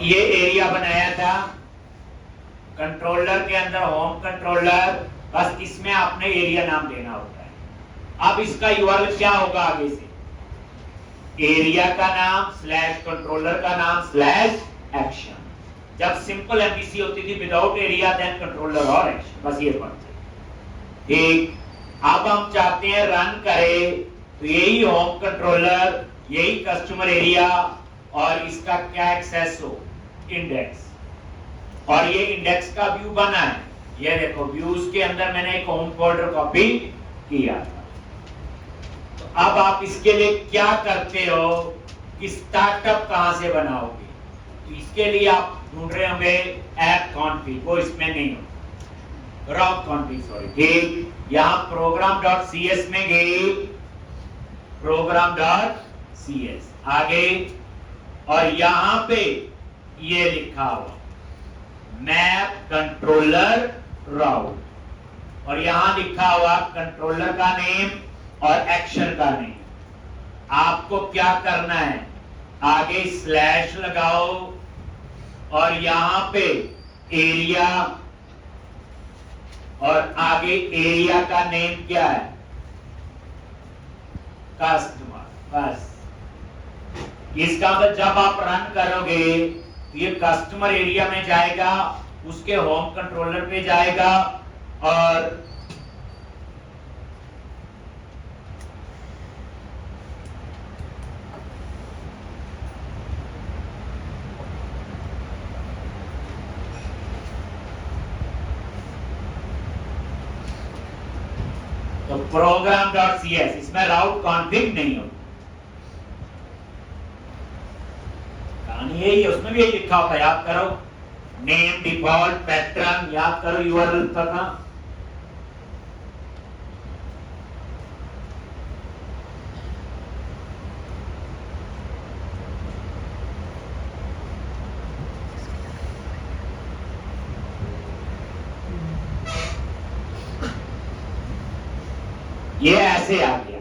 ये एरिया बनाया था कंट्रोलर के अंदर, होम कंट्रोलर, बस इसमें आपने एरिया नाम देना होता है। अब इसका यूआरएल क्या होगा आगे से, एरिया का नाम स्लैश कंट्रोलर का नाम स्लैश एक्शन। जब सिंपल एमवीसी होती थी विदाउट एरिया देन कंट्रोलर और एक्शन, बस ये बात है। ठीक, अब हम चाहते हैं रन करे तो यही होम कंट्रोलर, यही कस्टमर एरिया और इसका क्या एक्सेस हो, इंडेक्स। और ये इंडेक्स का व्यू बना है, ये देखो व्यूज के अंदर मैंने एक होम फोल्डर कॉपी किया था। तो अब आप इसके लिए क्या करते हो कि स्टार्टअप कहां से बनाओगे, तो इसके लिए आप ढूंढ रहे होंगे ऐप कॉन्फिग, वो इसमें नहीं हो, रॉक कॉन्फिग सॉरी। ठीक, यहां program.cs में गए, program.cs आगे, और यहां पे ये लिखा हुआ मैप कंट्रोलर राउट, और यहां लिखा हुआ कंट्रोलर का नेम और एक्शन का नेम। आपको क्या करना है, आगे स्लैश लगाओ और यहां पे एरिया, और आगे एरिया का नेम क्या है, कस्टमर। बस इसका मतलब जब आप रन करोगे ये कस्टमर एरिया में जाएगा, उसके होम कंट्रोलर पे जाएगा, और तो program.cs इसमें राउट कॉन्फिग नहीं होता, कहानी यही है, उसमें भी यही लिखा होता है, याद करो नेम डिफॉल्ट पैटर्न, याद करो यूआरएल था। ये ऐसे आ गया,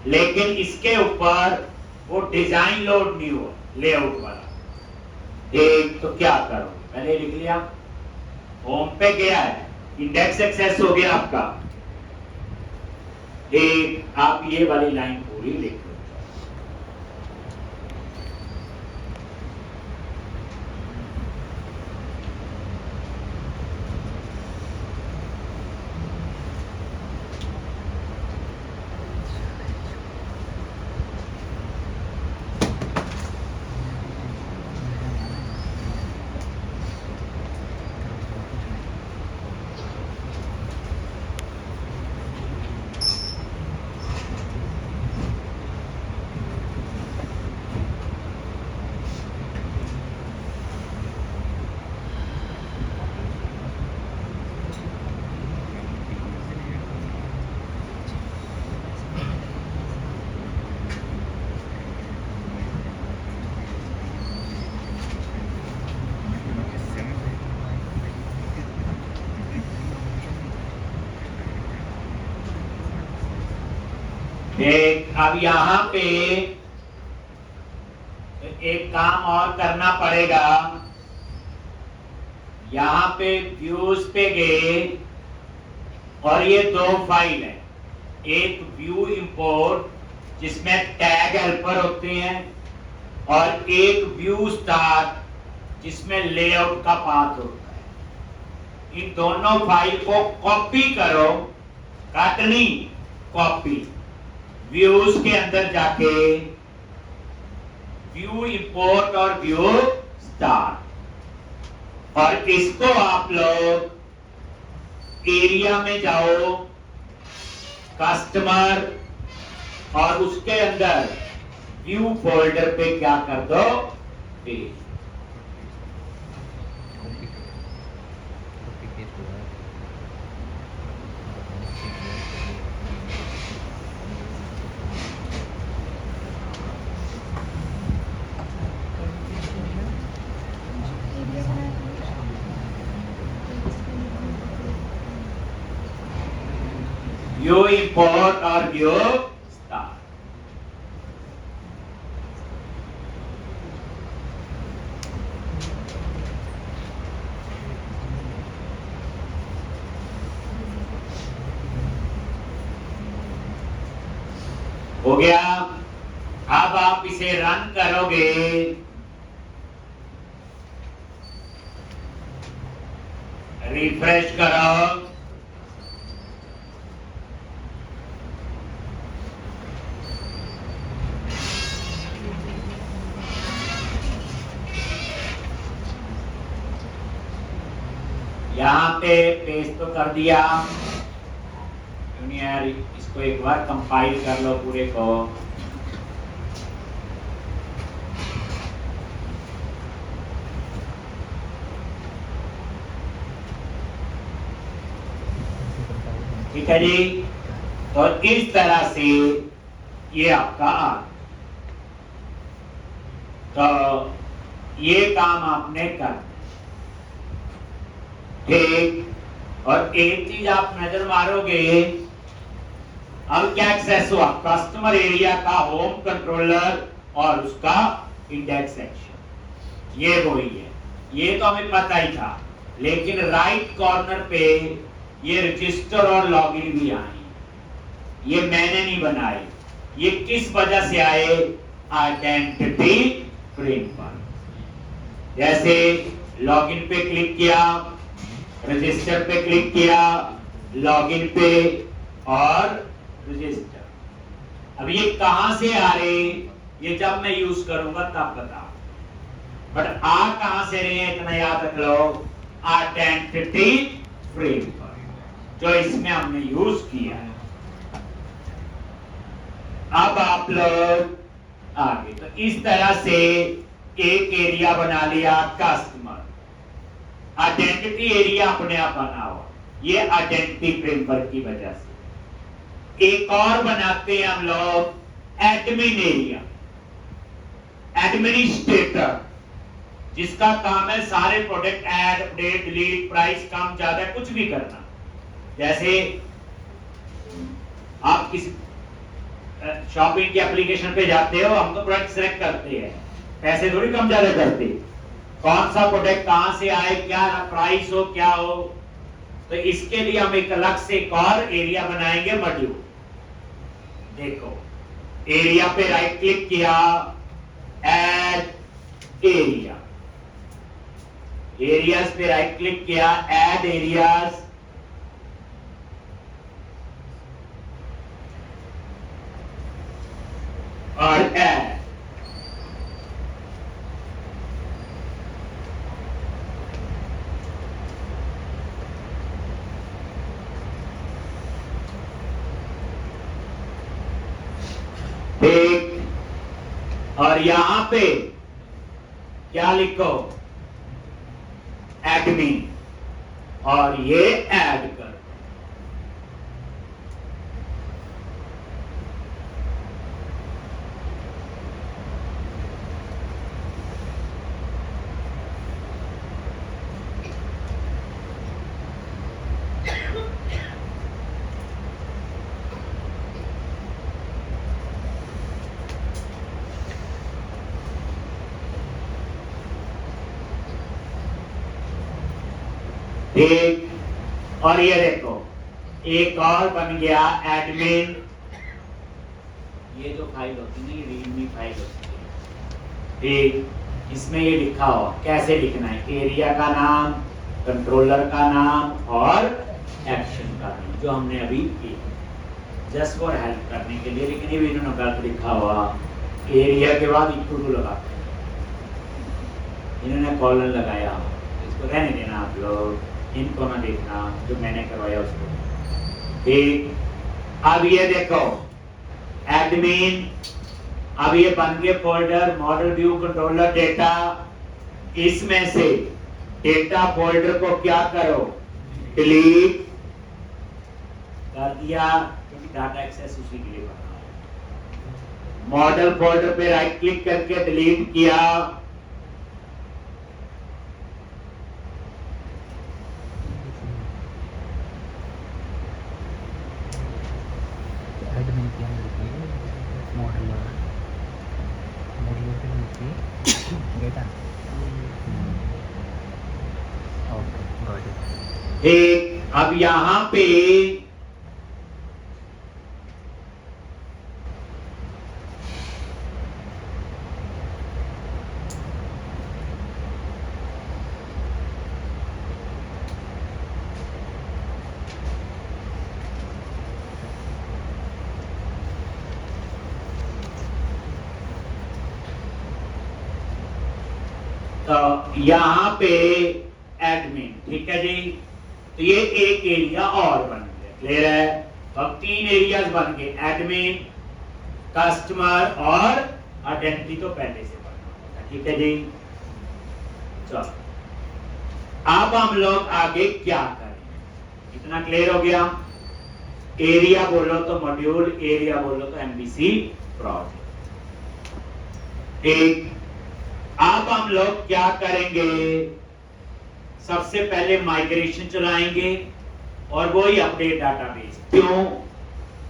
लेकिन इसके ऊपर वो डिजाइन लोड नहीं हुआ, लेआउट वाला। एक तो क्या करो, पहले लिख लिया, होम पे गया है, इंडेक्स एक्सेस हो गया आपका, एक आप ये वाली लाइन पूरी लिख लो। देख, अब यहां पे एक काम और करना पड़ेगा, यहां पे व्यूज पे गए और ये दो फाइल है, एक व्यू इंपोर्ट जिसमें टैग हेल्पर होते हैं, और एक व्यू स्टार जिसमें लेआउट का पाथ होता है। इन दोनों फाइल को कॉपी करो, काटनी कॉपी, व्यूज के अंदर जाके व्यू इंपोर्ट और व्यू स्टार, और इसको आप लोग एरिया में जाओ, कस्टमर, और उसके अंदर व्यू फोल्डर पे क्या कर दो, पेज। व्यू इंपोर्ट और व्यू स्टार। हो गया। अब आप इसे रन करोगे, रिफ्रेश करो, यहाँ पे पेस्ट तो कर दिया। यार इसको एक बार कंपाइल कर लो पूरे को। ठीक है जी। तो इस तरह से ये आपका आ, तो ये काम आपने कर, ठीक। और एक चीज आप नजर मारोगे, अब क्या एक्सेस हुआ, कस्टमर एरिया का होम कंट्रोलर और उसका इंडेक्स सेक्शन, ये वही है। ये तो हमें पता ही था, लेकिन राइट कॉर्नर पे ये रजिस्टर और लॉगिन भी आए, ये मैंने नहीं बनाए। ये किस वजह से आए, आइडेंटिटी फ्रेम पर। जैसे लॉगिन पे क्लिक किया, रजिस्टर पे क्लिक किया, लॉगिन पे और रजिस्टर। अब ये कहां से आ रहे, ये जब मैं यूज करूंगा तब बता, बट आ कहां से रहे हैं इतना याद रख लो, आइडेंटिटी फ्रेम पर, जो इसमें हमने यूज किया है। अब आप लोग आगे, तो इस तरह से एक एरिया बना लिया कस्टमर, आइडेंटिटी एरिया अपने आप बना हुआ, ये आइडेंटिटी फ्रेमवर्क की वजह से। एक और बनाते हैं हम लोग एडमिन एरिया, एडमिनिस्ट्रेटर, जिसका काम है सारे product add, update, delete, price कम ज्यादा कुछ भी करना। जैसे आप किसी शॉपिंग की एप्लीकेशन पे जाते हो, हम तो प्रोडक्ट सिलेक्ट करते हैं, पैसे थोड़ी कम ज्यादा करते, कौन सा प्रोडक्ट कहां से आए, क्या प्राइस हो, क्या हो। तो इसके लिए हम एक अलग से एक और एरिया बनाएंगे, मॉड्यूल। देखो एरिया पे राइट क्लिक किया, ऐड एरिया, एरियाज पे राइट क्लिक किया, ऐड एरियाज, और ऐड। ठीक, और यहां पे क्या लिखो, एडमिन, और ये ऐड कर। ठीक, और ये देखो एक और बन गया एडमिन, ये जो फाइल होती है, ये रीडमी फाइल होती है। ठीक, इसमें ये लिखा हो, कैसे लिखना है, एरिया का नाम, कंट्रोलर का नाम और एक्शन का नाम, जो हमने अभी किया, जस्ट फॉर हेल्प करने के लिए। लेकिन ये भी इन्होंने गलत लिखा हुआ, एरिया के बाद इक्वल टू लगाते हैं, इन्होंने कॉलन लगाया, इसको रहने देना आप लोग, इनको ना देखना, जो मैंने करवाया उसको। ठीक, अब ये देखो एडमिन, अब ये बन गए folder, model view, controller, data. इसमें से डेटा फोल्डर को क्या करो, डिलीट कर दिया, क्योंकि डाटा एक्सेस उसी के लिए बना है। मॉडल फोल्डर पे राइट क्लिक करके डिलीट किया, एक, अब यहां पे तो यहाँ पे एडमिन, ठीक है जी। तो ये एक एरिया और बन गया, क्लियर है। तो अब 3 एरियाज बन गए, एडमिन, कस्टमर और आइडेंटिटी तो पहले से बनना होता, ठीक है जी। चलो अब हम लोग आगे क्या करें, इतना क्लियर हो गया। एरिया बोलो तो मॉड्यूल, एरिया बोलो तो एमबीसी प्रोजेक्ट। एक अब हम लोग क्या करेंगे, सबसे पहले माइग्रेशन चलाएंगे और वही अपडेट डाटाबेस। क्यों?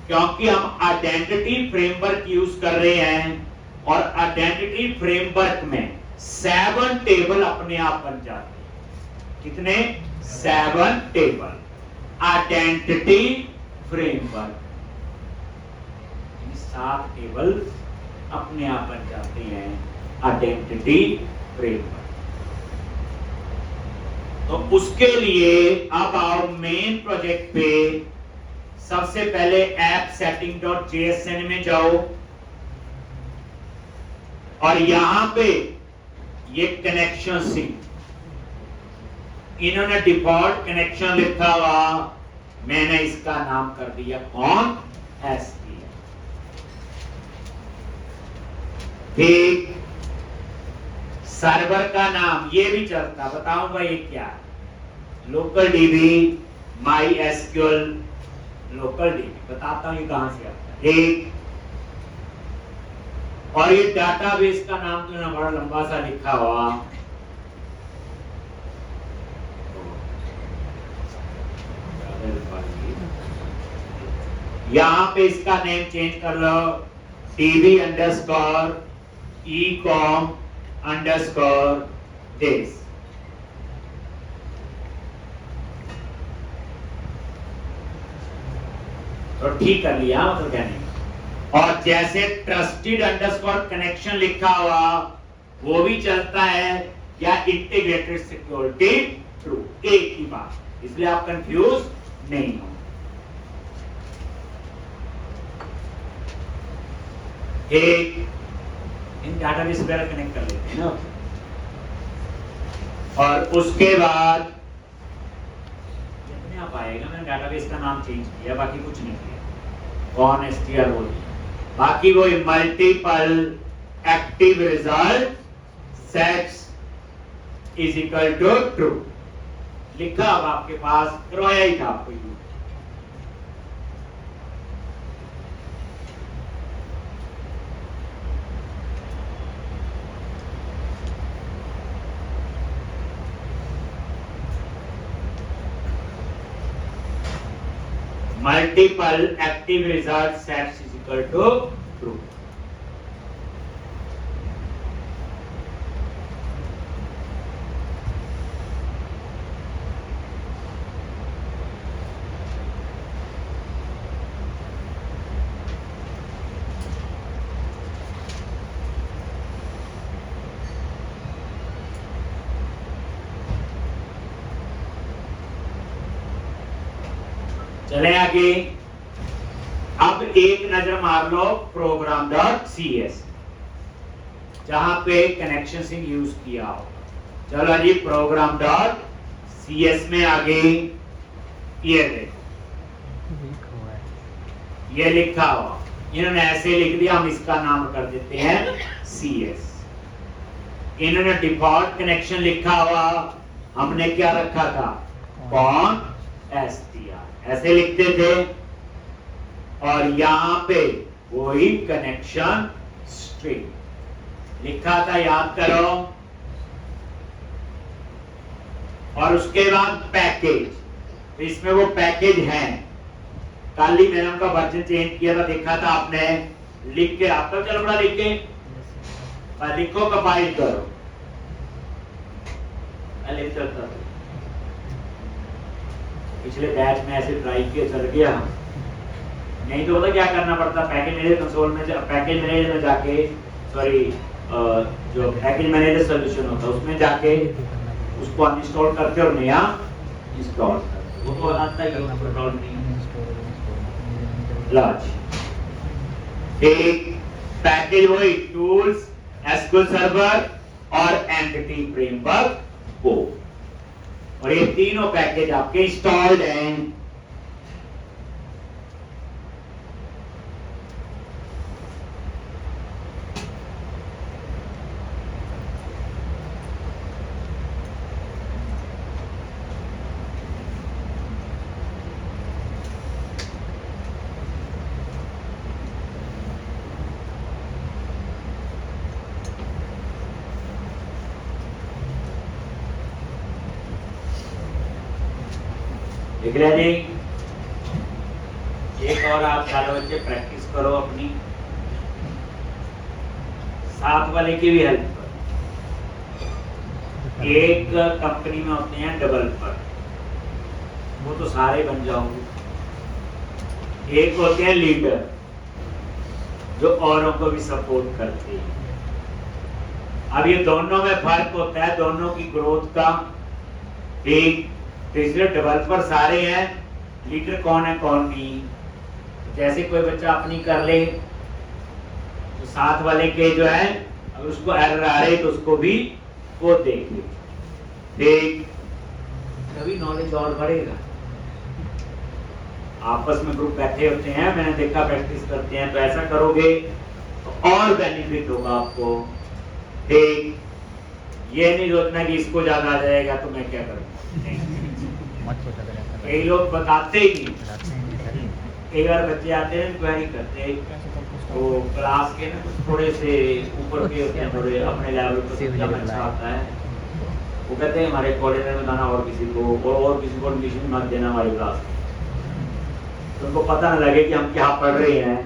क्योंकि हम आइडेंटिटी फ्रेमवर्क यूज कर रहे हैं और आइडेंटिटी फ्रेमवर्क में 7 टेबल अपने आप बन जाते हैं। कितने? 7 टेबल आइडेंटिटी फ्रेमवर्क, 7 टेबल अपने आप बन जाते हैं आइडेंटिटी फ्रेमवर्क। तो उसके लिए अब आओ मेन प्रोजेक्ट पे। सबसे पहले ऐप setting.jsn में जाओ और यहां पे ये कनेक्शन सिंक, इन्होंने डिफॉल्ट कनेक्शन लिखा हुआ, मैंने इसका नाम कर दिया कौन? SQL। ठीक, सर्वर का नाम ये भी चलता, बताऊंगा ये क्या है। Local dB, my SQL, local dB बताता हूं ये कहां से आता है। ठीक, और ये डाटाबेस का नाम तो ना बड़ा लंबा सा लिखा हुआ, यहां पे इसका नेम चेंज कर लो, db_ecom_this। तो ठीक कर लिया, मतलब क्या नहीं। और जैसे ट्रस्टेड अंडरस्कोर कनेक्शन लिखा हुआ वो भी चलता है, या इंटीग्रेटेड सिक्योरिटी ट्रू, एक ही बात, इसलिए आप कंफ्यूज नहीं हो। एक इन डाटाबेस वगैरह कनेक्ट कर लेते हैं ना, और उसके बाद जितने आप आएगा, मैंने डाटाबेस का नाम चेंज किया, बाकी कुछ नहीं किया, कौन str वो, बाकी वो multiple active result sets is equal to true लिखा अब आपके पास, करवाया ही था आपको। Multiple active result sets is equal to true. चले आगे। अब एक नजर मार लो program.cs, जहां पे कनेक्शन सिंक यूज किया हो। चलो जी, program.cs में आगे ये देखो, ये लिखा हुआ, इन्होंने ऐसे लिख दिया, हम इसका नाम कर देते हैं CS। इन्होंने डिफॉल्ट कनेक्शन लिखा हुआ, हमने क्या रखा था? कौन str, ऐसे लिखते थे। और यहां पे वही कनेक्शन स्ट्रिंग लिखा था, याद करो। और उसके बाद पैकेज, तो इसमें वो पैकेज है, कल ही मैंने उनका वर्जन चेंज किया था, देखा था आपने, लिख के आपका चल बड़ा लिख के लिखो, कंपाइल करो, लिख चलता था। पिछले बैच में ऐसे ट्राई किया, चल गया, नहीं तो पता क्या करना पड़ता, पैकेज मैनेजर कंसोल में, पैकेज मैनेजर में जाके, सॉरी जो पैकेज मैनेजर सॉल्यूशन होता है उसमें जाके उसको अनइंस्टॉल करते और नया इंस्टॉल करते, वो तो आता ही कंट्रोल नहीं। लाज एक पैकेज वही टूल्स, एसक्यूएल सर्वर, और एंटिटी फ्रेमवर्क को। और ये तीनों पैकेज आपके इंस्टॉल्ड हैं। देख रहे जी, एक और आप सारे बच्चे प्रैक्टिस करो अपनी, साथ वाले की भी हेल्प करो। एक कंपनी में होते हैं डेवलपर, वो तो सारे बन जाओगे। एक होते हैं लीडर, जो औरों को भी सपोर्ट करते हैं। अब ये दोनों में फर्क होता है, दोनों की ग्रोथ का। एक इसलिए डेवलपर सारे हैं, लीडर कौन है कौन नहीं। जैसे कोई बच्चा अपनी कर ले तो साथ वाले के जो है, अगर उसको एरर आ रही तो उसको भी वो देख ले, देख, तभी नॉलेज और बढ़ेगा। आपस में ग्रुप बैठे होते हैं, मैंने देखा प्रैक्टिस करते हैं, तो ऐसा करोगे तो और बेनिफिट होगा आपको। देख, ये नहीं सोचना कि इसको ज्यादा आ जाएगा तो मैं क्या करूँ। कई लोग बताते ही नहीं। कई बार बच्चे आते हैं क्वेरी करते हैं, तो क्लास के ना कुछ थोड़े से ऊपर के होते हैं, थोड़े अपने लेवल पर समझ अच्छा आता है। वो कहते हैं हमारे कॉलेज में बताना और किसी को एडमिशन मत देना हमारी क्लास में। तो उनको पता न लगे कि हम क्या पढ़ रहे हैं।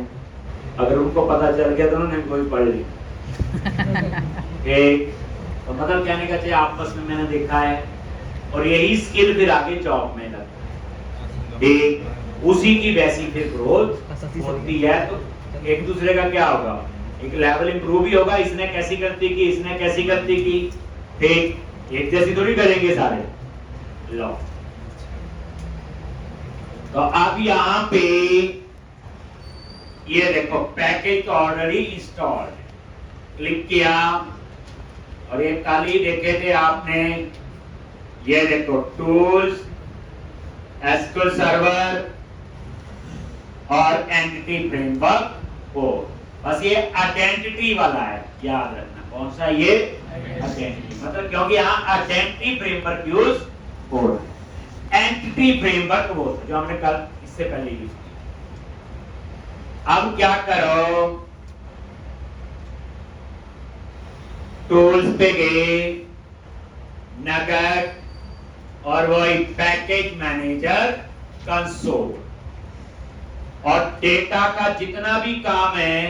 अगर उनको पता चल गया तो उन्होंने कोई पढ़ ली। तो मतलब कहने का चाहिए आपस में मैंने देखा है, और यही स्किल फिर आगे जॉब में लगता है। उसी की वैसी फिर ग्रोथ होती है। तो एक दूसरे का क्या होगा, एक लेवल इंप्रूव ही होगा। इसने कैसी गलती की, इसने कैसी गलती की, ठीक एक जैसी थोड़ी करेंगे सारे। लो, तो अब यहाँ पे ये देखो पैकेज ऑलरेडी इंस्टॉल्ड, क्लिक किया, और ये कल ही देखे थे आपने। ये देखो टूल्स, एसक्यूएल सर्वर और एंटिटी फ्रेमवर्क को। बस ये आइडेंटिटी वाला है, याद रखना। कौन सा ये आइडेंटिटी, मतलब क्योंकि यहाँ आइडेंटिटी फ्रेमवर्क यूज हो रहा है। एंटिटी फ्रेमवर्क वो जो हमने कल इससे पहले यूज किया। अब क्या करो, टूल्स पे गए, नगद, और वही पैकेज मैनेजर कंसोल, और डेटा का जितना भी काम है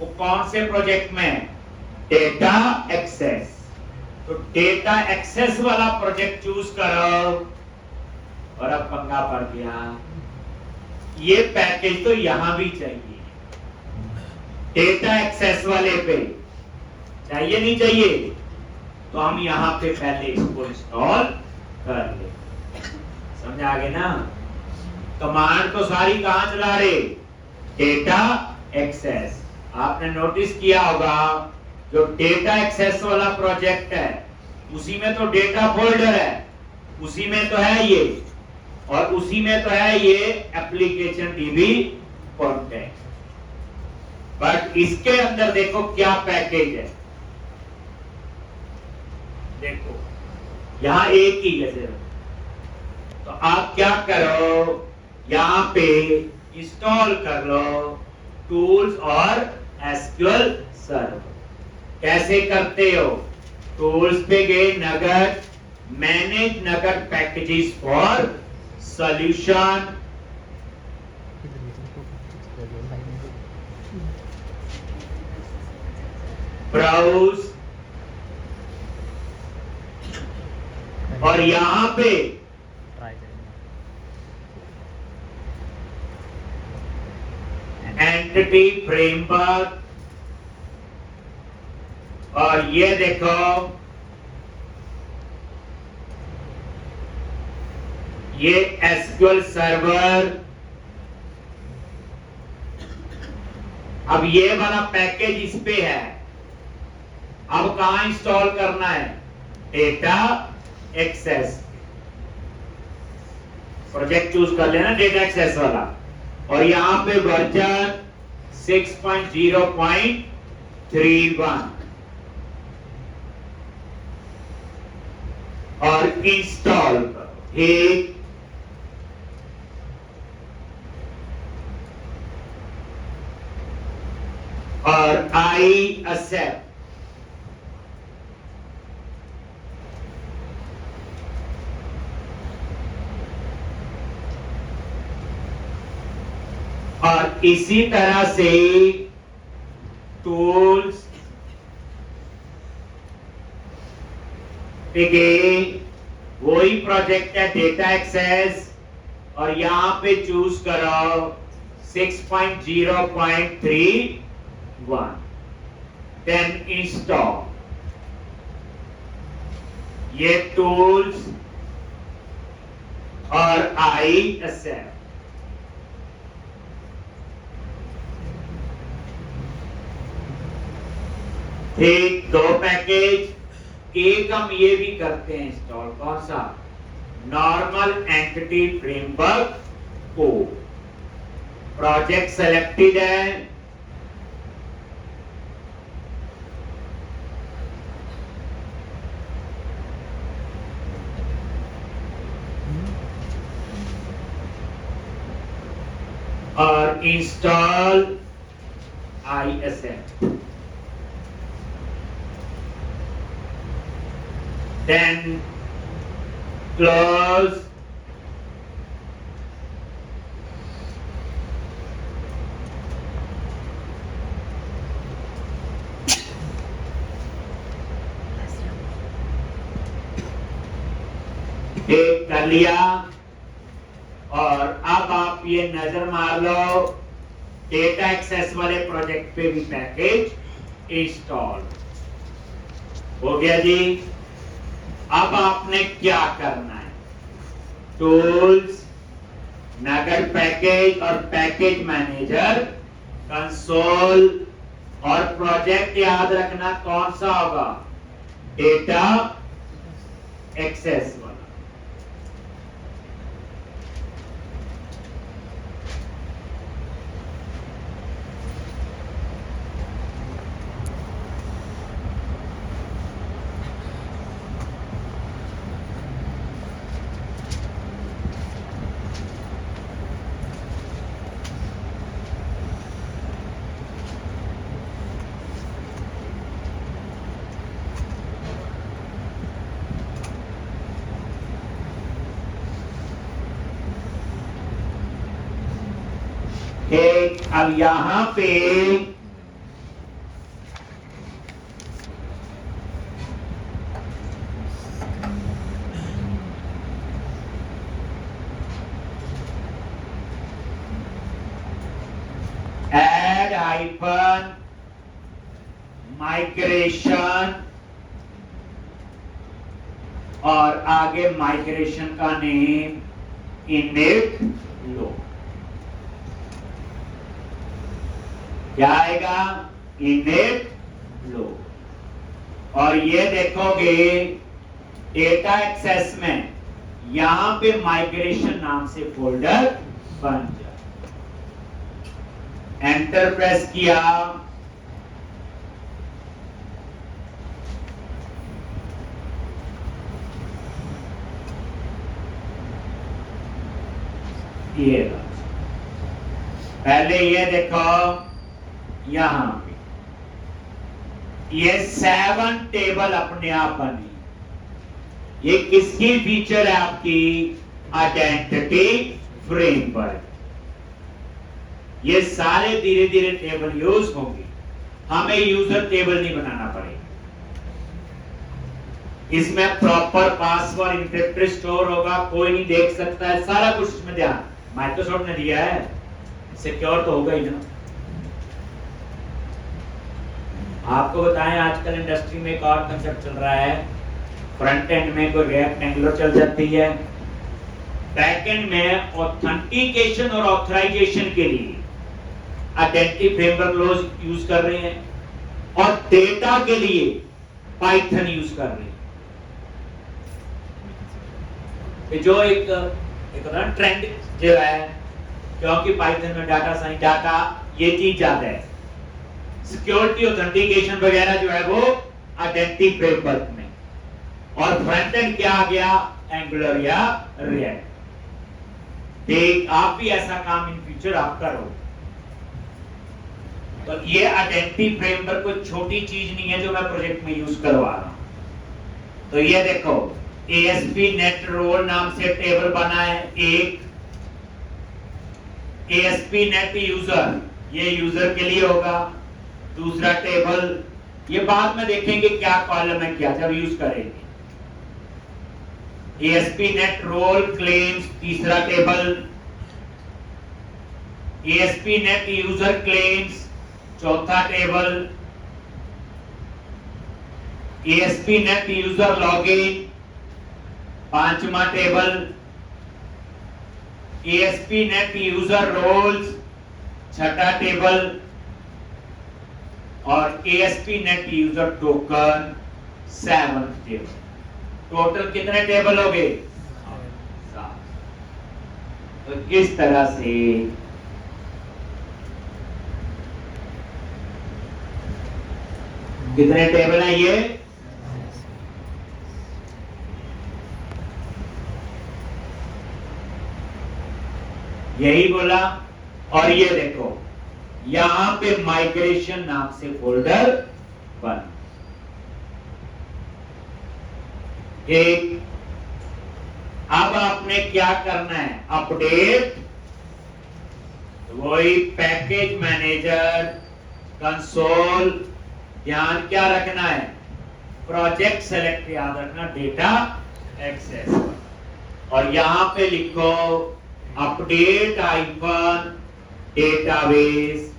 वो कौन से प्रोजेक्ट में, डेटा एक्सेस। तो डेटा एक्सेस वाला प्रोजेक्ट चूज करो। और अब पंगा पड़ गया, ये पैकेज तो यहां भी चाहिए, डेटा एक्सेस वाले पे चाहिए नहीं चाहिए, तो हम यहां पे पहले इसको इंस्टॉल कर ले। समझ आ गए ना। कमांड तो सारी कहां चला रहे, डेटा एक्सेस। आपने नोटिस किया होगा जो डेटा एक्सेस वाला प्रोजेक्ट है उसी में तो डेटा फोल्डर है, उसी में तो है ये, और उसी में तो है ये एप्लीकेशन डीबी कॉन्टेक्ट। बट इसके अंदर देखो क्या पैकेज है। देखो यहां एक ही जैसे, तो आप क्या करो, यहां पे इंस्टॉल कर लो टूल्स और एसक्यूएल सर्वर। कैसे करते हो, टूल्स पे गए, नगद, मैनेज नगद पैकेजेस फॉर सॉल्यूशन, ब्राउज, और यहां पे एंटिटी फ्रेमवर्क, और ये देखो ये एसक्यूएल सर्वर। अब ये वाला पैकेज इस पे है, अब कहां इंस्टॉल करना है? Data access. प्रोजेक्ट चूज कर लेना डेटा एक्सेस वाला, और यहां पे वर्जन 6.0.31 और इंस्टॉल करो। ठीक, और आई एक्सेप्ट। और इसी तरह से टूल्स, ठीक है, वही प्रोजेक्ट है डेटा एक्सेस, और यहां पे चूज करो 6.0.31, देन इंस्टॉल। ये टूल्स और आई एक्सेप्ट। ठीक, दो पैकेज। एक हम ये भी करते हैं इंस्टॉल, कौन सा? नॉर्मल एंटिटी फ्रेमवर्क को। प्रोजेक्ट सेलेक्टेड है, और इंस्टॉल ISM, then close, एक कर लिया। और अब आप ये नजर मार लो, डेटा एक्सेस वाले प्रोजेक्ट पे भी पैकेज इंस्टॉल हो गया जी। अब आपने क्या करना है? टूल्स, नगर पैकेज और पैकेज मैनेजर, कंसोल, और प्रोजेक्ट याद रखना कौन सा होगा? डेटा एक्सेस वाला। एक, अब यहां पे ऐड हाइफन माइग्रेशन, और आगे माइग्रेशन का नेम इनिट लो। क्या आएगा? इनिट लो। और ये देखोगे डेटा एक्सेस में यहां पे माइग्रेशन नाम से फोल्डर बन जाए। एंटर प्रेस किया, ये पहले ये देखो, यहां पे ये 7 टेबल अपने आप बनी। ये किसकी फीचर है? आपकी आइडेंटिटी फ्रेमवर्क। ये सारे धीरे धीरे टेबल यूज होंगे, हमें यूजर टेबल नहीं बनाना पड़ेगा। इसमें प्रॉपर पासवर्ड इंक्रिप्टेड स्टोर होगा, कोई नहीं देख सकता है, सारा कुछ इसमें ध्यान माइक्रोसॉफ्ट ने दिया है, सिक्योर तो होगा ही ना। आपको बताएं आजकल इंडस्ट्री में एक और कंसेप्ट चल रहा है, फ्रंट एंड में कोई रिएक्ट एंगुलर चल जाती है, बैक एंड में ऑथेंटिकेशन और ऑथराइजेशन के लिए आइडेंटिटी फ्रेमवर्क यूज कर रहे हैं, और डेटा के लिए पाइथन यूज कर रही है, जो एक ट्रेंड जो है, क्योंकि पाइथन में डाटा साइंस, डाटा ये चीज ज्यादा है, सिक्योरिटी ऑथेंटिकेशन वगैरह जो है वो आइडेंटिटी फ्रेमवर्क में, और फ्रंट एंड क्या आ गया, एंगुलर या रिएक्ट। देख आप भी ऐसा काम इन फ्यूचर आप करो। तो ये आइडेंटिटी फ्रेमवर्क कोई छोटी चीज नहीं है जो मैं प्रोजेक्ट में यूज करवा रहा हूं। तो ये देखो ASP नेट रोल नाम से टेबल बना है, एक ASP नेट यूजर, ये यूजर के लिए होगा। दूसरा टेबल, ये बाद में देखेंगे क्या कॉलम है क्या जब यूज करेंगे। ASP नेट रोल क्लेम्स, तीसरा table. ASP net user claims, चौथा table. ASP net user login, पांचवा table. ASP net user roles, छठा टेबल। और ASP net user token, 7th table. Total कितने टेबल हो गए? 7। तो इस तरह से कितने टेबल है ये? यही बोला। और ये देखो यहां पे माइग्रेशन नाम से फोल्डर बन, एक। अब आपने क्या करना है, अपडेट, वही पैकेज मैनेजर कंसोल, ध्यान क्या रखना है, प्रोजेक्ट सेलेक्ट याद रखना, डेटा एक्सेस, और यहां पे लिखो अपडेट आइकन डेटाबेस।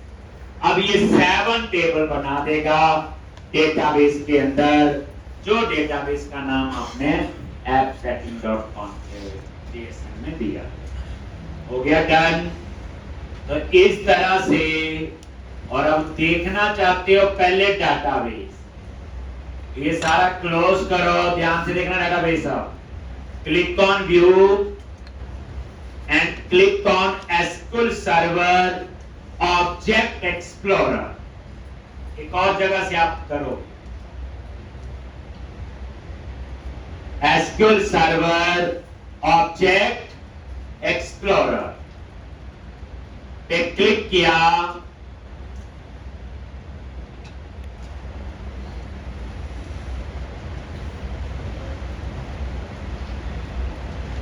अब ये 7 टेबल बना देगा डेटाबेस के अंदर, जो डेटाबेस का नाम आपने appsetting.config में दिया। हो गया डन। तो इस तरह से, और अब देखना चाहते हो पहले डेटाबेस, ये सारा क्लोज करो, ध्यान से देखना डेटाबेस। अब click on view and click on SQL server object explorer. एक और जगह से आप करो, SQL सर्वर ऑब्जेक्ट एक्सप्लोरर पे क्लिक किया,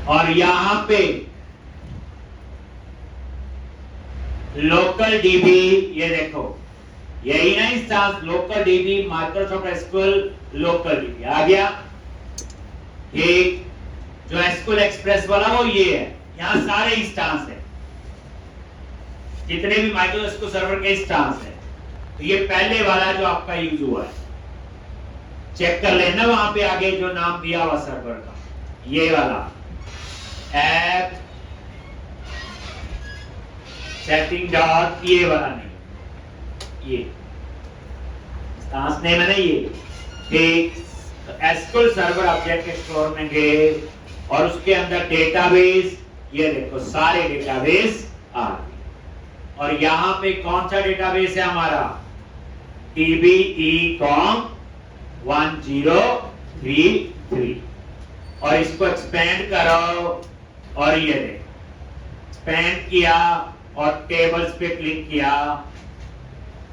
और यहां पे लोकल डीबी, ये देखो यही ना instance, local DB Microsoft SQL local DB आ गया। एक जो एसक्यूएल एक्सप्रेस वाला वो ये है, यहां सारे इंस्टांस है, जितने भी माइक्रोसॉफ्ट एसक्यूएल सर्वर के इंस्टांस है। तो ये पहले वाला जो आपका यूज हुआ है, चेक कर लेना वहां पे आगे जो नाम दिया हुआ सर्वर का, ये वाला ऐप सेटिंग डॉट, ये वाला नहीं, ये इंस्टांस नेम है ना ये। ठीक, एसक्यूएल सर्वर ऑब्जेक्ट एक्सप्लोरर में गए और उसके अंदर डेटाबेस, ये देखो सारे डेटाबेस आ गए। और यहां पे कौन सा डेटाबेस है हमारा, DBECOM 1033, और इसको एक्सपेंड करो, और ये देखो एक्सपेंड किया और टेबल्स पे क्लिक किया,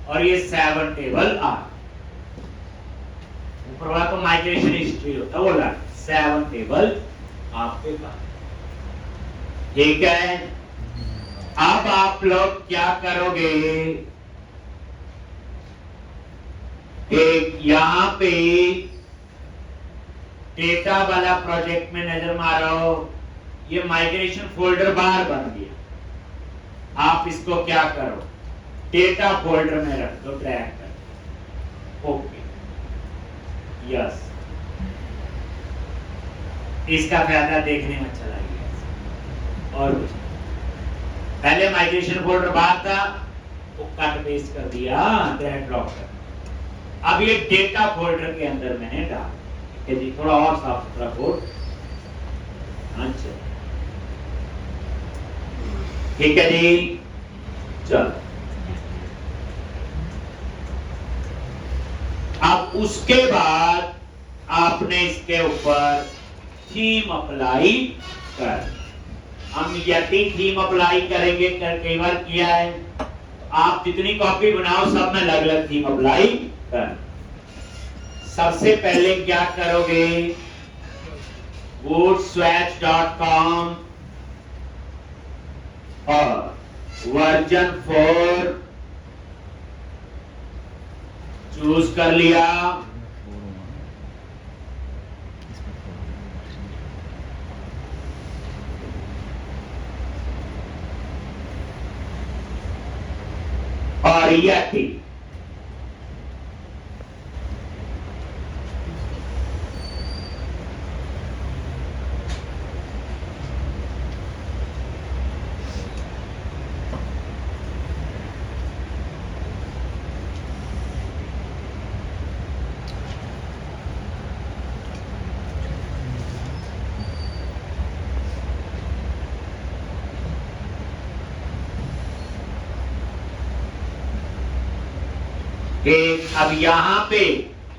और ये 7 टेबल आ, ऊपर वाला तो माइग्रेशन हिस्ट्री होता है, बोला 7 टेबल आपके पास। ठीक है, अब आप लोग क्या करोगे, एक यहां पे डेटा वाला प्रोजेक्ट में नजर मारो, ये माइग्रेशन फोल्डर बार बन गया। आप इसको क्या करो, डेटा फोल्डर में रख दो, ड्रैग कर, ओके, यस। इसका फायदा देखने में अच्छा लगेगा, और कुछ पहले माइग्रेशन फोल्डर बाहर था, वो कट पेस्ट कर दिया, ड्रैग ड्रॉप कर। अब ये डेटा फोल्डर के अंदर मैंने डाल, ठीक है जी, थोड़ा और साफ सुथरा कोड। अच्छा ठीक है जी, चलो अब उसके बाद आपने इसके ऊपर थीम अप्लाई कर, हम यदि थीम अप्लाई करेंगे, कई बार किया है, आप जितनी कॉपी बनाओ सब में अलग अलग थीम अप्लाई कर। सबसे पहले क्या करोगे, woodswatch.com और वर्जन 4 चूज कर लिया। और यह थी अब यहां पे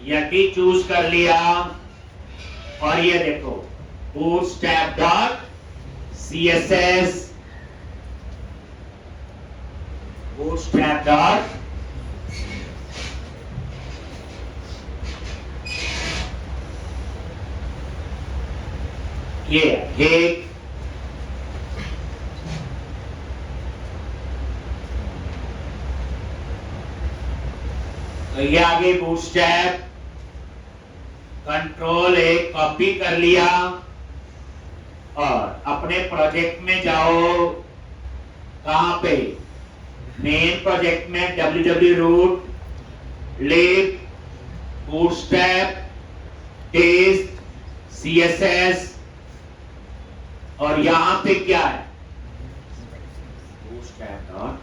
यकी चूज कर लिया और ये देखो bootstrap.css, bootstrap. ये एक तो ये आगे बूटस्ट्रैप, कंट्रोल एक कॉपी कर लिया और अपने प्रोजेक्ट में जाओ, कहां पे, मेन प्रोजेक्ट में www lib bootstrap test css और यहां पे क्या है, bootstrap डॉट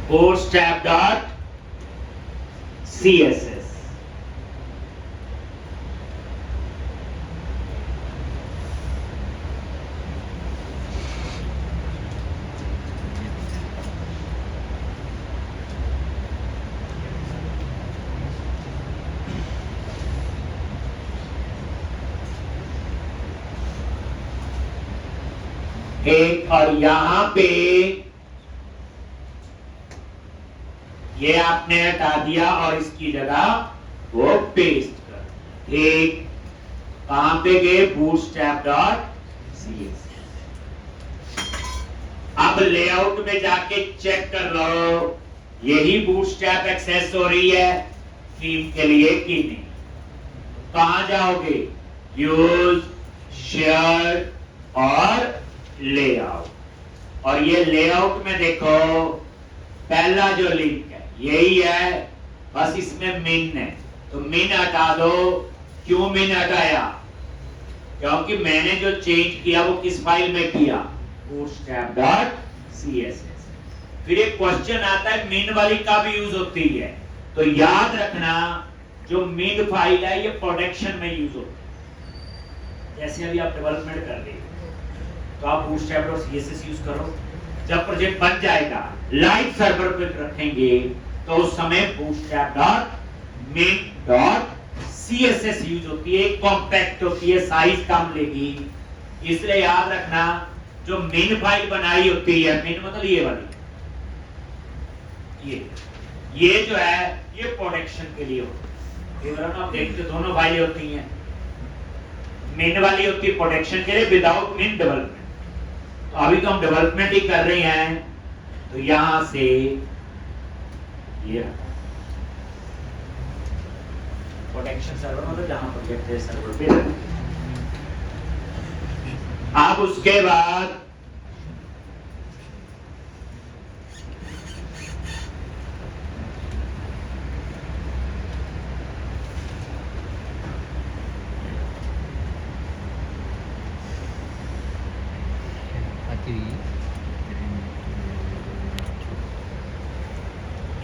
bootstrap.css। एक और यहां पे ये आपने हटा दिया और इसकी जगह वो पेस्ट कर, एक कहां पे गए, bootstrap.css। अब लेआउट में जाके चेक कर लो यही बूटस्ट्रैप एक्सेस हो रही है थीम के लिए कि नहीं। कहां जाओगे, यूज, शेयर और लेआउट, और ये लेआउट में देखो पहला जो लिंक है यही है, बस इसमें मिन है तो मिन हटा दो। क्यों मिन हटाया, क्योंकि मैंने जो चेंज किया वो किस फाइल में किया, bootstrap.css। फिर एक क्वेश्चन आता है मिन वाली कब यूज होती है, तो याद रखना जो मिन फाइल है ये प्रोडक्शन में यूज होती है। जैसे अभी आप डेवलपमेंट कर रहे हो तो आप bootstrap.css यूज करो, जब प्रोजेक्ट बन जाएगा लाइव सर्वर पे रखेंगे तो उस समय bootstrap.min.css यूज होती है, कॉम्पैक्ट होती है, साइज कम लेगी। इसलिए याद रखना जो मिन फाइल बनाई होती है, मिन मतलब ये वाली, ये जो है ये प्रोडक्शन के लिए होती है। आप देखते दोनों फाइलें होती हैं, मिन वाली होती है प्रोडक्शन के लिए, विदाउट मिन डेवलपमेंट। तो अभी तो हम डेवलपमेंट ही कर रहे हैं तो यहां से ये प्रोटेक्शन सर्वर मतलब जहां प्रोजेक्ट है सर्वर पे। अब उसके बाद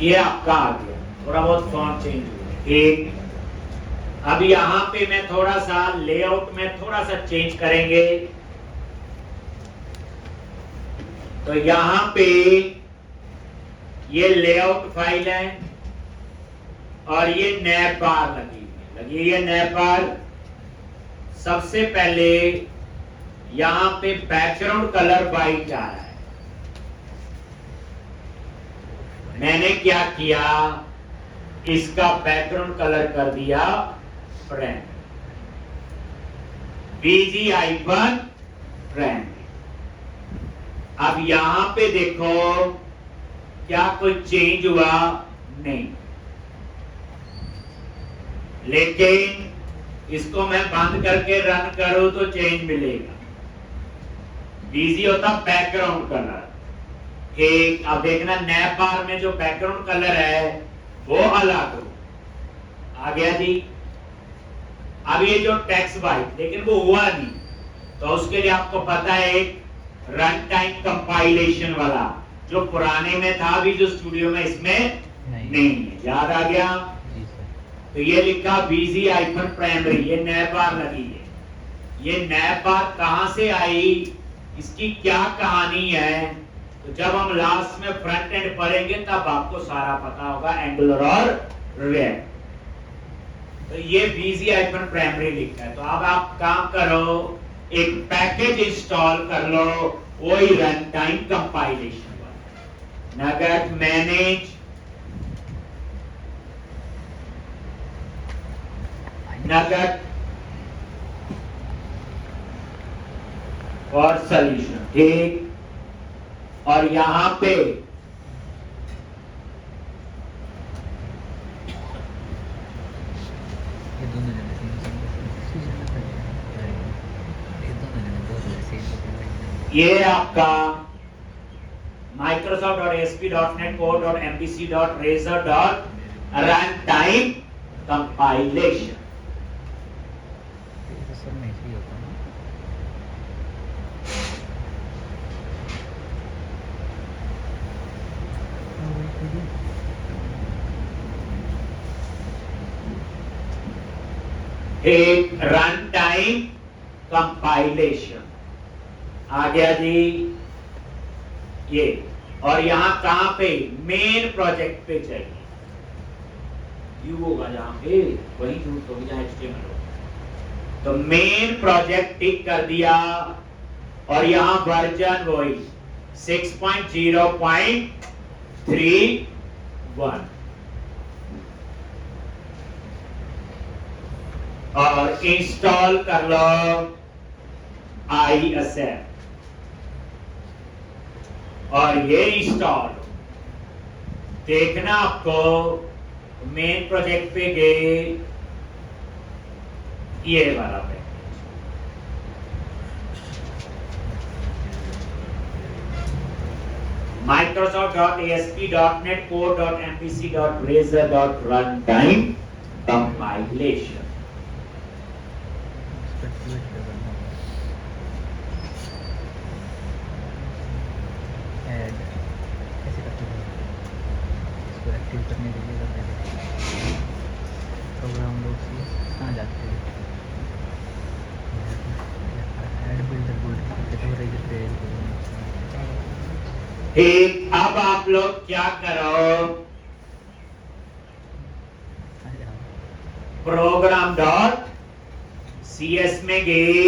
ये आपका आ गया, थोड़ा बहुत फॉन्ट चेंज हुआ। ठीक, अब यहां पे मैं थोड़ा सा लेआउट में थोड़ा सा चेंज करेंगे। तो यहां पे ये लेआउट फाइल है और ये नैप बार लगी है नैप बार। सबसे पहले यहां पे बैकग्राउंड कलर वाइट आ रहा है। मैंने क्या किया, इसका बैकग्राउंड कलर कर दिया फ्रेंड, बीजी आइकन फ्रेंड। अब यहां पे देखो क्या कोई चेंज हुआ, नहीं, लेकिन इसको मैं बंद करके रन करूं तो चेंज मिलेगा। बीजी होता बैकग्राउंड कलर। ठीक, अब देखना नैप बार में जो बैकग्राउंड कलर है वो अलग हो, आ गया जी। अब ये जो टेक्स्ट वाइट, लेकिन वो हुआ नहीं, तो उसके लिए आपको पता है एक रन टाइम कंपाइलेशन वाला जो पुराने में था, अभी जो स्टूडियो में इसमें नहीं है, याद आ गया। तो ये लिखा बीजी आइकन प्राइमरी, ये नैप बार लगी है। ये नैप बार कहां से आई, इसकी क्या कहानी है, तो जब हम लास्ट में फ्रंट एंड पढ़ेंगे तब आपको सारा पता होगा, एंगुलर और रिएक्ट। तो ये बीजी आइकन प्राइमरी लिखा है। तो अब आप काम करो, एक पैकेज इंस्टॉल कर लो, वही रन टाइम कंपाइलेशन वाला, नगेट मैनेज नगेट और सॉल्यूशन। ठीक, और यहां पे ये आपका microsoft.asp.NET Core.MVC.Razor.Runtime Compilation। एक रन टाइम कंपाइलेशन आ गया जी ये। और यहां कहां पे, मेन प्रोजेक्ट पे चाहिए, यू होगा जहां पे, वही यूज होगी जहां HTML होगा। तो मेन प्रोजेक्ट टिक कर दिया, और यहां वर्जन वही 6.0.31 और इंस्टॉल कर लो ISF, और ये इंस्टॉल देखना आपको मेन प्रोजेक्ट पे गए, ये वाला पे Microsoft.ASP.NET Core.MVC.Razor.Runtime Compilation। एक्टिव करने के लिए प्रोग्राम लोग कहाँ जाते हैं, ऐड बिल्डर ठीक, अब आप लोग क्या करो, program.cs में गए,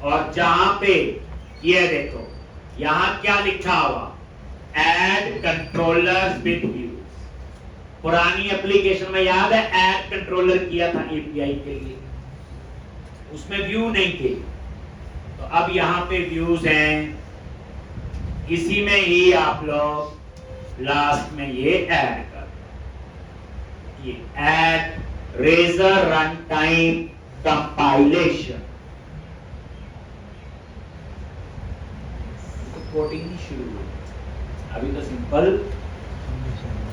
और जहां पे ये देखो यहां क्या लिखा हुआ, ऐड कंट्रोलर्स विद व्यूज। पुरानी एप्लीकेशन में याद है ऐड कंट्रोलर किया था API के लिए, उसमें व्यू नहीं थे, तो अब यहां पे व्यूज हैं। इसी में ही आप लोग लास्ट में ये ऐड कर, ये add razor run time compilation. तो कोडिंग नहीं शुरू हुई, अभी तो सिंपल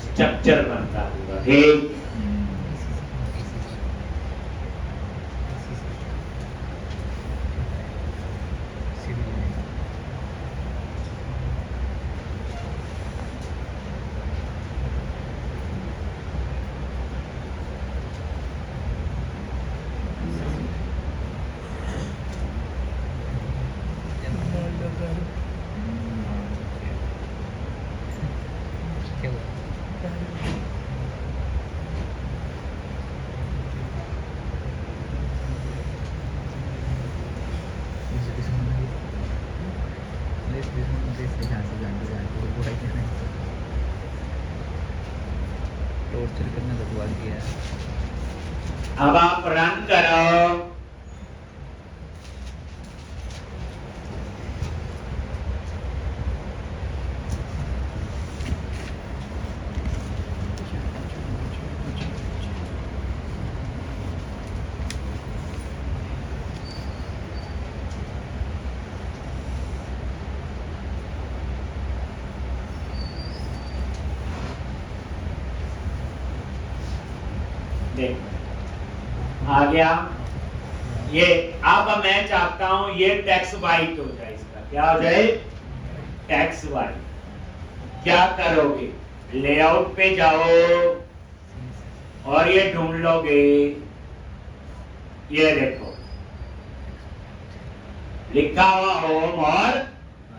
स्ट्रक्चर बनता होगा। ठीक, करना तो बाकी है। अब आप रन करो। देखो आ गया ये। अब मैं चाहता हूं ये टेक्स्ट वाइट हो जाए, इसका क्या हो जाए, टेक्स्ट वाइट। क्या करोगे, लेआउट पे जाओ और ये ढूंढ लोगे, ये देखो लिखा हुआ होम और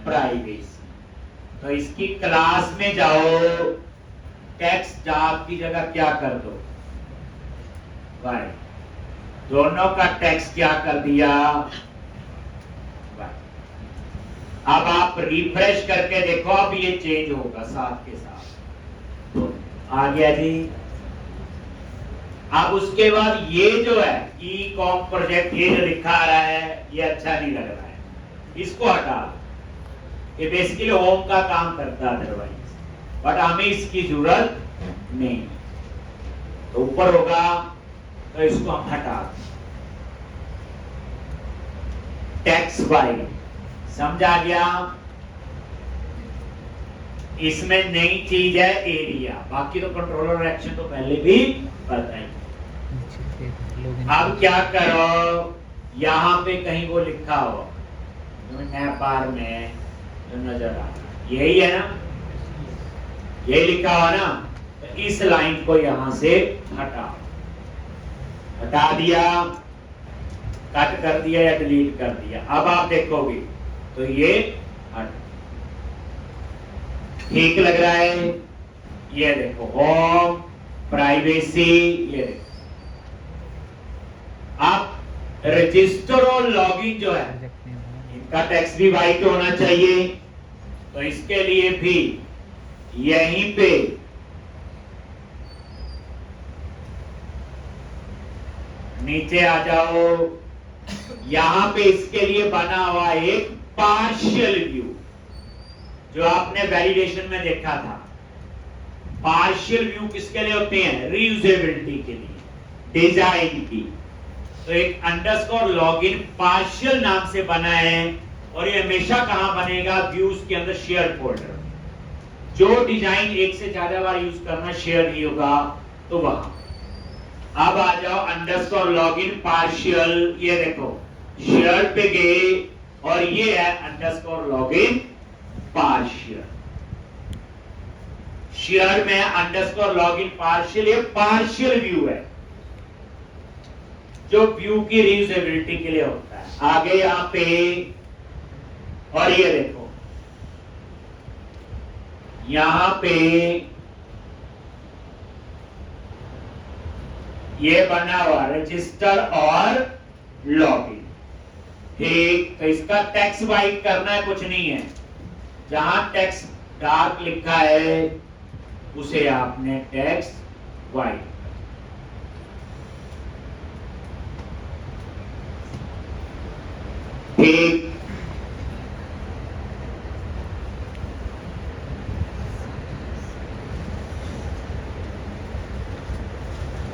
प्राइवेसी। तो इसकी क्लास में जाओ, टेक्स्ट जाप की जगह क्या कर दो, वाई। दोनों का टेक्स्ट क्या कर दिया, वाई। अब आप रिफ्रेश करके देखो, अब ये चेंज होगा साथ के साथ। तो आ गया जी। अब उसके बाद ये जो है ई कॉम प्रोजेक्ट, ये जो लिखा आ रहा है ये अच्छा नहीं लग रहा है, इसको हटा। ये बेसिकली होम का काम करता है अदरवाइज, बट हमें इसकी जरूरत नहीं। तो ऊपर होगा तो इसको हम हटा। टेक्स्ट वाइट समझ आ गया। इसमें नई चीज है एरिया, बाकी तो कंट्रोलर एक्शन तो पहले भी पता ही। अब क्या करो, यहां पे कहीं वो लिखा हो नैप बार में जो नजर आ रहा, यही है ना, यही लिखा हुआ ना। तो इस लाइन को यहां से हटा दिया, कट कर दिया या डिलीट कर दिया। अब आप देखोगे तो ये हट, ठीक लग रहा है। ये देखो होम प्राइवेसी, ये देखो। आप रजिस्टर और लॉगिन जो है इनका टेक्स्ट भी वाइट होना चाहिए। तो इसके लिए भी यहीं पे नीचे आ जाओ, यहां पे इसके लिए बना हुआ एक पार्शियल व्यू जो आपने वैलिडेशन में देखा था। पार्शियल व्यू किसके लिए होते हैं, रीयूजेबिलिटी के लिए, डिजाइन की। तो एक अंडरस्कोर लॉगिन पार्शियल नाम से बना है, और ये हमेशा कहां बनेगा, व्यूज के अंदर शेयर फोल्डर। जो डिजाइन एक से ज्यादा बार यूज करना शेयर नहीं होगा तो वहां। अब आ जाओ अंडरस्कोर लॉगिन पार्शियल, ये देखो शेयर पे गए और ये है अंडरस्कोर लॉगिन पार्शियल। शेयर में अंडरस्कोर लॉगिन पार्शियल, ये पार्शियल व्यू है जो व्यू की रीयूजेबिलिटी के लिए होता है। आगे यहां पे और ये देखो यहां पे ये बना हुआ रजिस्टर और लॉगिन, ठीक। तो इसका टेक्स्ट वाइट करना है, कुछ नहीं है। जहां टेक्स्ट डार्क लिखा है उसे आपने टेक्स्ट वाइट, ठीक।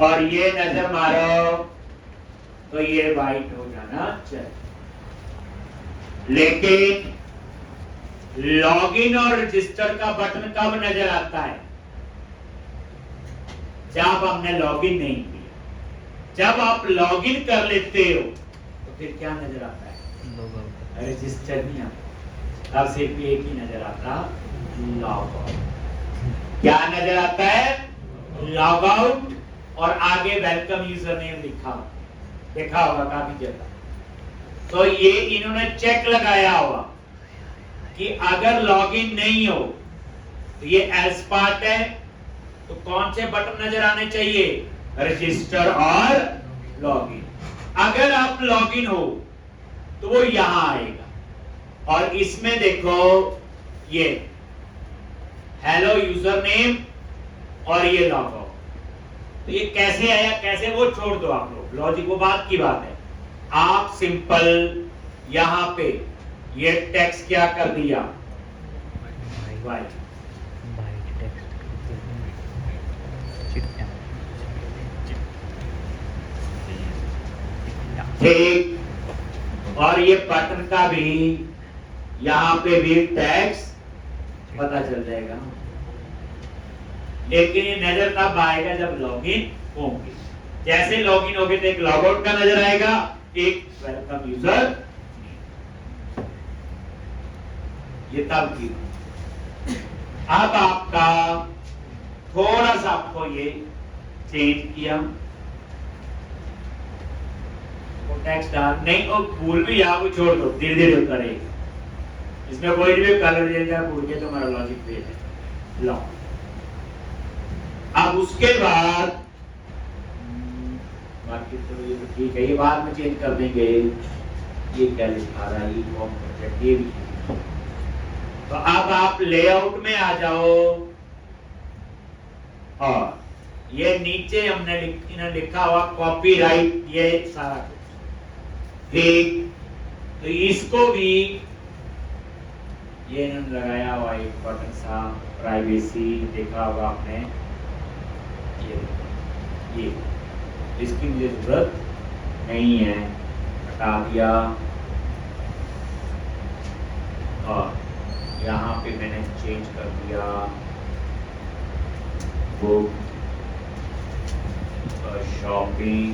और ये नजर मारो तो ये वाइट हो जाना चाहिए। लेकिन लॉगिन और रजिस्टर का बटन कब नजर आता है, जब हमने लॉगिन नहीं किया। जब आप लॉगिन कर लेते हो तो फिर क्या नजर आता है, रजिस्टर नहीं आता, तब सिर्फ एक ही नजर आता, लॉग आउट। क्या नजर आता है, लॉग आउट, और आगे वेलकम यूजर नेम लिखा देखा होगा काफी जगह। तो ये इन्होंने चेक लगाया होगा कि अगर लॉगिन नहीं हो तो ये एल्स पार्ट है, तो कौन से बटन नजर आने चाहिए, रजिस्टर और लॉगिन। अगर आप लॉगिन हो तो वो यहां आएगा, और इसमें देखो ये हेलो यूजर नेम और ये लॉग आउट। तो ये कैसे आया, कैसे, वो छोड़ दो आप लोग, लॉजिक वो बात की बात है। आप सिंपल यहां पे ये टेक्स्ट क्या कर दिया, वाई, वाइट टेक्स्ट चिट्टा ठीक, और ये बटन का भी यहाँ पे भी टैक्स पता चल जाएगा, लेकिन ये नजर तब आएगा जब लॉगिन होंगे। जैसे लॉगिन होगे तो एक लॉगआउट का नजर आएगा, एक वेलकम यूजर, ये तब की। अब आपका थोड़ा सा आपको ये चेंज किया, टेक्स्ट डाल नहीं, और भूल भी यहाँ को छोड़ दो, धीरे धीरे करेगा, इसमें कोई भी कलर देगा भूल के तो हमारा लॉजिक फेल है। लो अब उसके बाद बाकी तो ये तो ठीक है, ये बाद में चेंज कर देंगे। ये क्या लिखा रहा है, ये फॉर्म प्रोजेक्ट, ये भी तो अब आप लेआउट में आ जाओ, और ये नीचे हमने इन्होंने लिखा हुआ कॉपीराइट, ये सारा कुछ ठीक, तो इसको भी ये इन्होंने लगाया हुआ एक बटन सा, प्राइवेसी देखा होगा आपने, ये इसकी मुझे जरूरत नहीं है, हटा दिया। और यहाँ पे मैंने चेंज कर दिया book shopping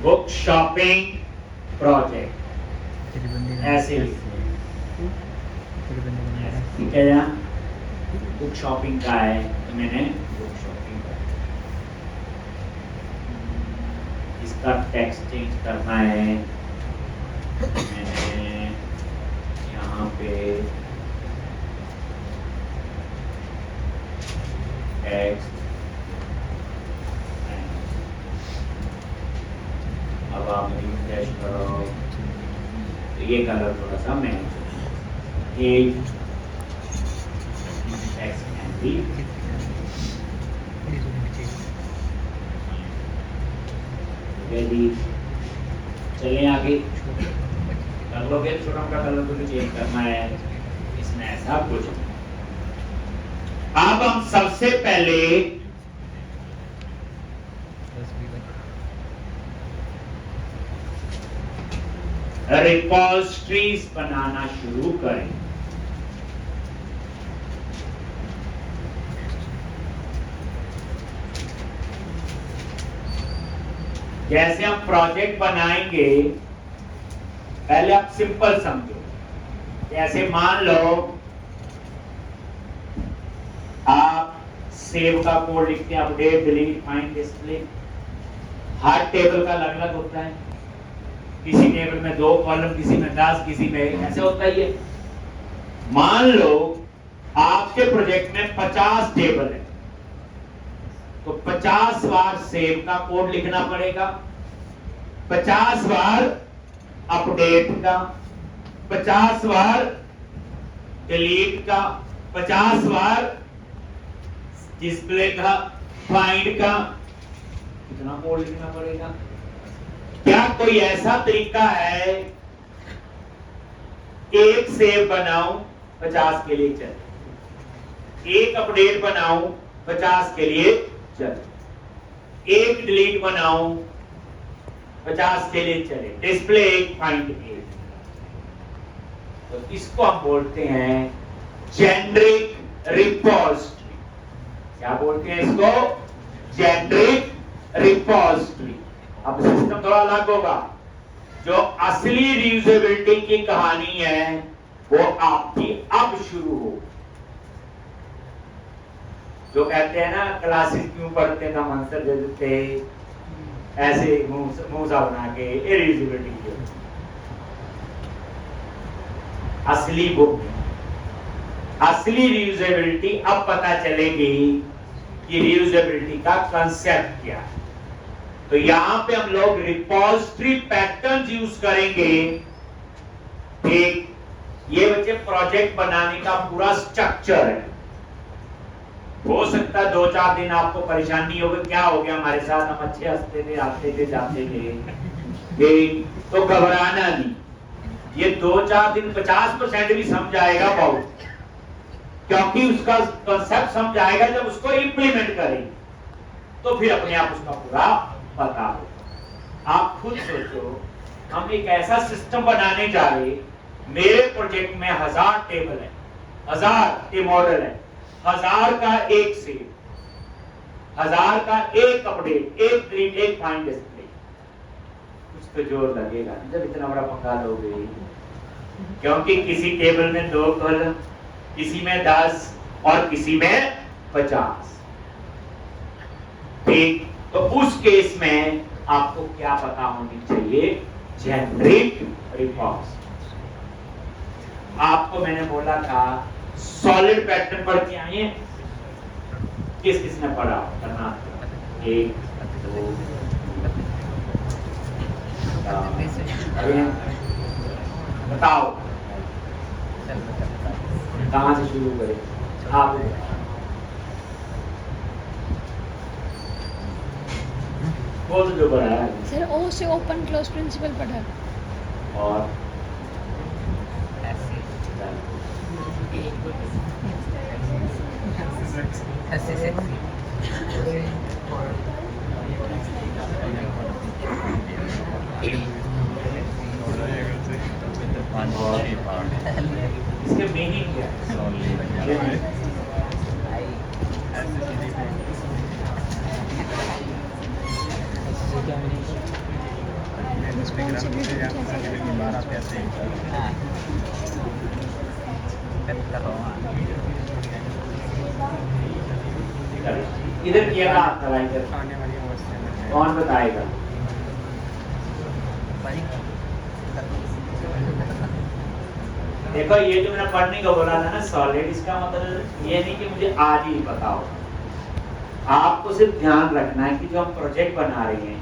book shopping project, ऐसे ठीक है यार, बुक शॉपिंग का है तो मैंने बुक शॉपिंग का, इसका टेक्स्ट चेंज करना है, मैंने यहाँ पे टेक्स्ट, अब आप रिफ्रेश करो तो ये कलर थोड़ा सा मैच, एक टेक्स्ट कैन बी, चलिए आगे कर लोगे, छोटा मोटा कलर को चेंज करना है इसमें, ऐसा कुछ। अब हम सबसे पहले रिपॉजिटरीज बनाना शुरू करें। जैसे हम प्रोजेक्ट बनाएंगे, पहले आप सिंपल समझो, जैसे मान लो आप सेव का कोड लिखते हैं, अपडेट, डिलीट, फाइंड, डिस्प्ले, हर टेबल का अलग अलग होता है, किसी टेबल में 2 कॉलम, किसी में 10, किसी में ऐसे होता ही है। मान लो आपके प्रोजेक्ट में 50 टेबल है, तो 50 बार सेव का कोड लिखना पड़ेगा, 50 बार अपडेट का, 50 बार डिलीट का, 50 बार डिस्प्ले का, फाइंड का, कितना कोड लिखना पड़ेगा। क्या कोई ऐसा तरीका है एक सेव बनाऊं 50 के लिए चले, एक अपडेट बनाऊं 50 के लिए चले, एक डिलीट बनाऊं 50 के लिए चले, डिस्प्ले एक, फाइंड एक, तो इसको हम बोलते हैं जेनरिक रिपॉजिटरी। क्या बोलते हैं इसको? Generic repository. अब सिस्टम थोड़ा अलग होगा, जो असली रीयूजेबिलिटी की कहानी है वो आपकी अब शुरू हो। जो कहते हैं ना क्लासेस क्यों पढ़ते थे, आंसर दे देते ऐसे मुंह सा बना के, रीयूजेबिलिटी की असली बुक असली रियूजेबिलिटी अब पता चलेगी कि रियूजेबिलिटी का कंसेप्ट क्या है। तो यहां पे हम लोग रिपोजिटरी पैटर्न यूज करेंगे। ठीक, ये बच्चे प्रोजेक्ट बनाने का पूरा स्ट्रक्चर है। हो सकता है 2-4 दिन आपको परेशानी होगी, क्या हो गया हमारे साथ, हम अच्छे हंसते थे, आते थे, जाते थे। तो घबराना नहीं, ये 2-4 दिन 50% भी समझ आएगा बहुत, क्योंकि उसका कंसेप्ट समझ आएगा जब उसको इंप्लीमेंट करेंगे तो फिर अपने आप उसका पूरा पता होगा। आप खुद सोचो, हम एक ऐसा सिस्टम बनाने जा रहे, मेरे प्रोजेक्ट में 1000 टेबल है, 1000 मॉडल है, 1000 का एक सेल, 1000 का एक अपडेट, एक प्रिंट, एक फाइन डिस्प्ले। कुछ तो जोर लगेगा जब इतना बड़ा पंगा लोगे, क्योंकि किसी टेबल में 2 कॉलम, किसी में 10 और किसी में 50। ठीक, तो उस केस में आपको क्या पता होनी चाहिए, जेनरिक रिपोर्ट्स। आपको मैंने बोला था सॉलिड पैटर्न पढ़ के आए, किस किसने पढ़ा करना? 1 2 बताओ कहां से शुरू करें? आप बोल जो पढ़ा सर, ओ से ओपन क्लोज प्रिंसिपल पढ़ा। और इसके मीनिंग क्या है? इधर किया ना आपका इधर कौन बताएगा? देखो, ये जो मैंने पढ़ने को बोला था ना सॉलिड, इसका मतलब ये नहीं कि मुझे आज ही पता हो। आपको सिर्फ ध्यान रखना है कि जो हम प्रोजेक्ट बना रहे हैं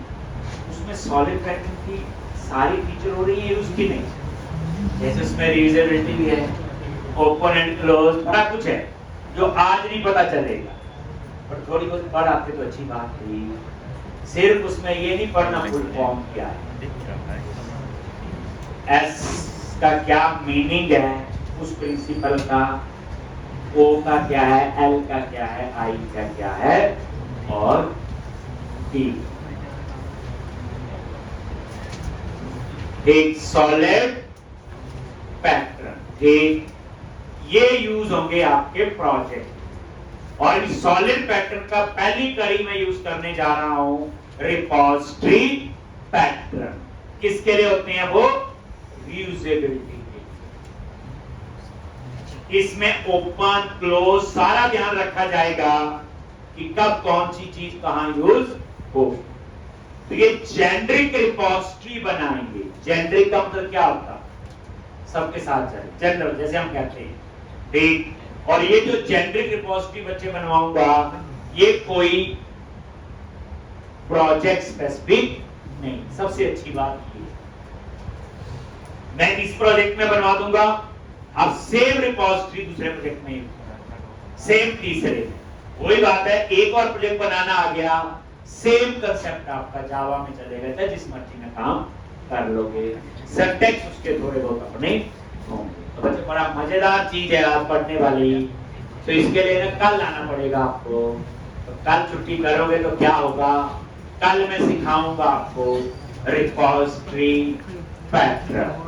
उसमें सॉलिड पैटर्न की सारी फीचर हो रही है, उसकी नहीं। जैसे उसमें रियूजेबिलिटी भी है, ओपन एंड क्लोज, बड़ा कुछ है जो आज नहीं पता चलेगा, पर थोड़ी बहुत पढ़ आते तो अच्छी बात थी। सिर्फ उसमें ये नहीं पढ़ना फुल फॉर्म क्या है, एस का क्या मीनिंग है उस प्रिंसिपल का, ओ का क्या है, एल का क्या है, आई का क्या है, और टी। एक सॉलिड पैटर्न, एक ये यूज होंगे आपके प्रोजेक्ट। और इस सॉलिड पैटर्न का पहली कड़ी में यूज करने जा रहा हूं रिपोजिटरी पैटर्न। किसके लिए होते हैं वो? रियूजेबिलिटी के। इसमें ओपन क्लोज सारा ध्यान रखा जाएगा कि कब कौन सी चीज कहां यूज हो। तो ये जेनरिक रिपोजिटरी बनाएंगे। जेनरिक का मतलब क्या होता है? सबके साथ चले, जनरल जैसे हम कहते हैं, ठीक। और ये जो जेनरिक रिपोजिटरी बच्चे बनवाऊंगा, ये कोई प्रोजेक्ट स्पेसिफिक नहीं। सबसे अच्छी बात ये, मैं इस प्रोजेक्ट में बनवा दूंगा, अब सेम रिपोजिटरी दूसरे प्रोजेक्ट में, सेम तीसरे में। वही बात है, एक और प्रोजेक्ट बनाना आ गया, सेम कंसेप्ट आपका जावा में चलेगा, तो जिस मर्जी में काम कर लोगे, सिंटैक्स उसके थोड़े बहुत अपने होंगे। तो बच्चे बड़ा मजेदार चीज है आप पढ़ने वाली। तो इसके लिए ना कल आना पड़ेगा आपको। तो कल छुट्टी करोगे तो क्या होगा, कल मैं सिखाऊंगा आपको रिपोजिटरी पैटर्न।